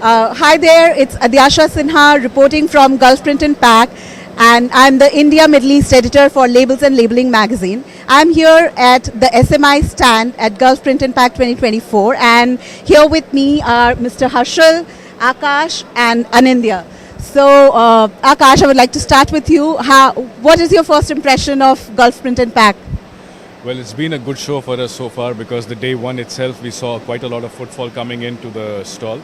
Hi there, it's Adyasha Sinha reporting from Gulf Print and Pack, and I'm the India Middle East editor for Labels and Labeling magazine. I'm here at the SMI stand at Gulf Print and Pack 2024, and here with me are Mr. Harshal, Akash, and Anindya. So, Akash, I would like to start with you. What is your first impression of Gulf Print and Pack? Well, it's been a good show for us so far because the day one itself we saw quite a lot of footfall coming into the stall.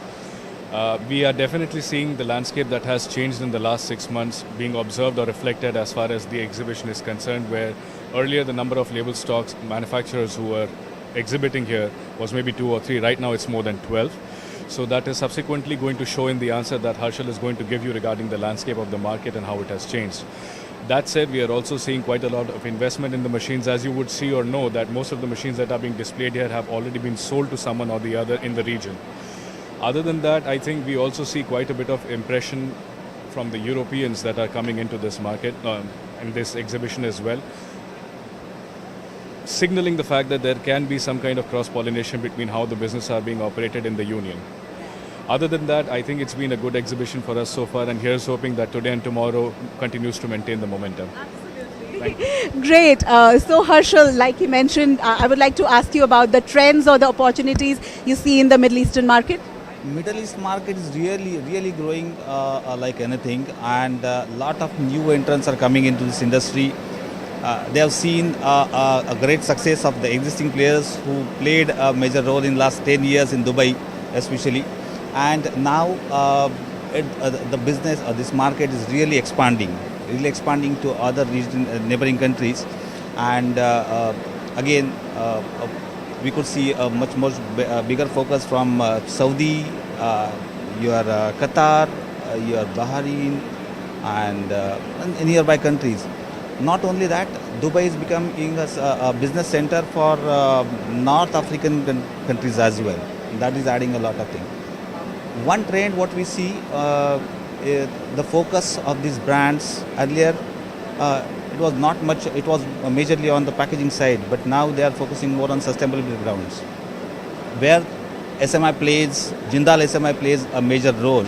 We are definitely seeing the landscape that has changed in the last 6 months being observed or reflected as far as the exhibition is concerned, where earlier the number of label stocks manufacturers who were exhibiting here was maybe 2 or 3. Right now it's more than 12. So that is subsequently going to show in the answer that Harshal is going to give you regarding the landscape of the market and how it has changed. That said, we are also seeing quite a lot of investment in the machines. As you would see or know, that most of the machines that are being displayed here have already been sold to someone or the other in the region. Other than that, I think we also see quite a bit of impression from the Europeans that are coming into this market, in this exhibition as well, signaling the fact that there can be some kind of cross-pollination between how the business are being operated in the union. Other than that, I think it's been a good exhibition for us so far, and here's hoping that today and tomorrow continues to maintain the momentum. Great. So, Harshal, like you mentioned, I would like to ask you about the trends or the opportunities you see in the Middle Eastern market. Middle East market is really growing like anything, and a lot of new entrants are coming into this industry. They have seen a great success of the existing players who played a major role in last 10 years in Dubai especially, and now the business this market is really expanding to other region, neighboring countries, and again we could see a much bigger focus from Saudi, your Qatar, your Bahrain, and nearby countries. Not only that, Dubai is becoming a business center for North African countries as well. That is adding a lot of things. One trend what we see, the focus of these brands earlier, it was not much, it was majorly on the packaging side, but now they are focusing more on sustainability grounds, where Jindal SMI plays a major role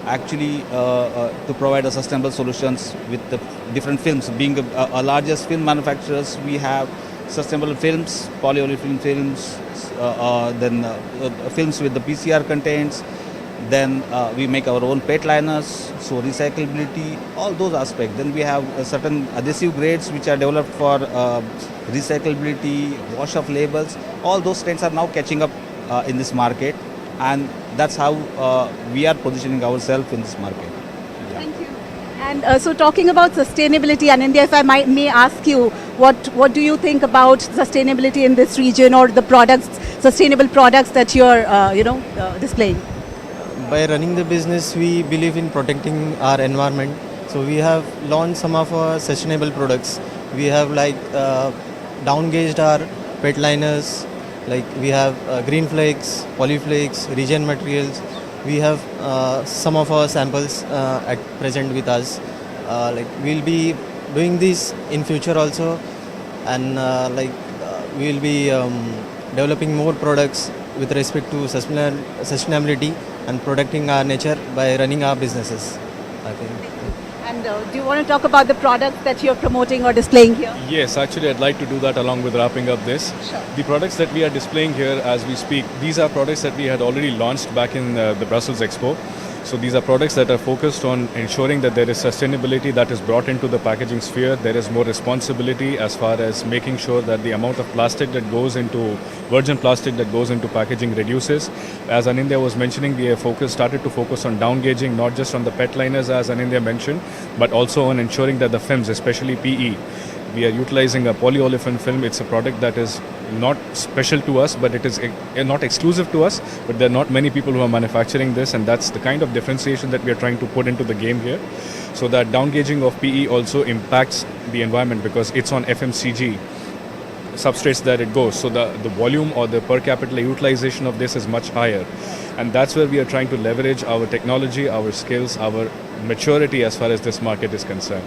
actually to provide a sustainable solutions with the different films. Being a largest film manufacturers, we have sustainable films, polyolefin films, then films with the PCR contents. Then we make our own PET liners, so recyclability, all those aspects. Then we have certain adhesive grades which are developed for recyclability, wash of labels. All those trends are now catching up in this market, and that's how we are positioning ourselves in this market. Yeah. Thank you. And so talking about sustainability, Anindya, if I may ask you, what do you think about sustainability in this region, or the sustainable products that you're displaying? By running the business, we believe in protecting our environment. So we have launched some of our sustainable products. We have down-gauged our PET liners, like we have green flakes, polyflakes, regen materials. We have some of our samples at present with us. We'll be doing this in future also, and we'll be developing more products with respect to sustainability and protecting our nature by running our businesses, I think. And do you want to talk about the products that you're promoting or displaying here? Yes, actually I'd like to do that along with wrapping up this. Sure. The products that we are displaying here as we speak, these are products that we had already launched back in the Brussels Expo. So these are products that are focused on ensuring that there is sustainability that is brought into the packaging sphere. There is more responsibility as far as making sure that the amount of plastic that goes into, virgin plastic that goes into packaging reduces. As Anindya was mentioning, we have started to focus on down gauging, not just on the PET liners as Anindya mentioned, but also on ensuring that the films, especially PE, we are utilizing a polyolefin film. It's a product that is not special to us, but it is not exclusive to us, but there are not many people who are manufacturing this, and that's the kind of differentiation that we are trying to put into the game here. So that down gauging of PE also impacts the environment because it's on FMCG substrates that it goes. So the volume or the per capita utilization of this is much higher. And that's where we are trying to leverage our technology, our skills, our maturity as far as this market is concerned.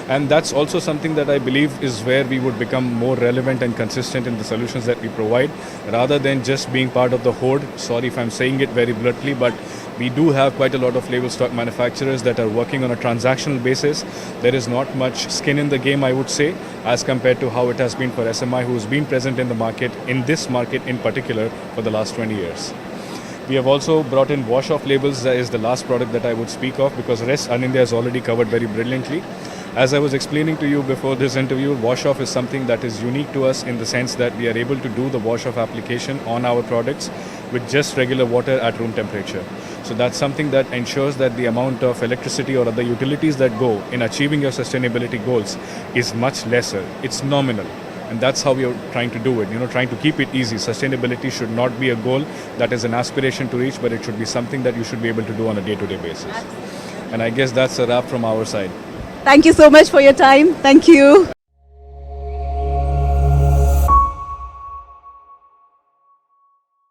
And that's also something that I believe is where we would become more relevant and consistent in the solutions that we provide, rather than just being part of the horde. Sorry if I'm saying it very bluntly, but we do have quite a lot of label stock manufacturers that are working on a transactional basis. There is not much skin in the game, I would say, as compared to how it has been for SMI, who's been present in the market, in this market in particular, for the last 20 years. We have also brought in wash-off labels. That is the last product that I would speak of, because rest Anindya has already covered very brilliantly. As I was explaining to you before this interview, wash-off is something that is unique to us in the sense that we are able to do the wash-off application on our products with just regular water at room temperature. So that's something that ensures that the amount of electricity or other utilities that go in achieving your sustainability goals is much lesser. It's nominal. And that's how we are trying to do it, trying to keep it easy. Sustainability should not be a goal that is an aspiration to reach, but it should be something that you should be able to do on a day-to-day basis. And I guess that's a wrap from our side. Thank you so much for your time. Thank you.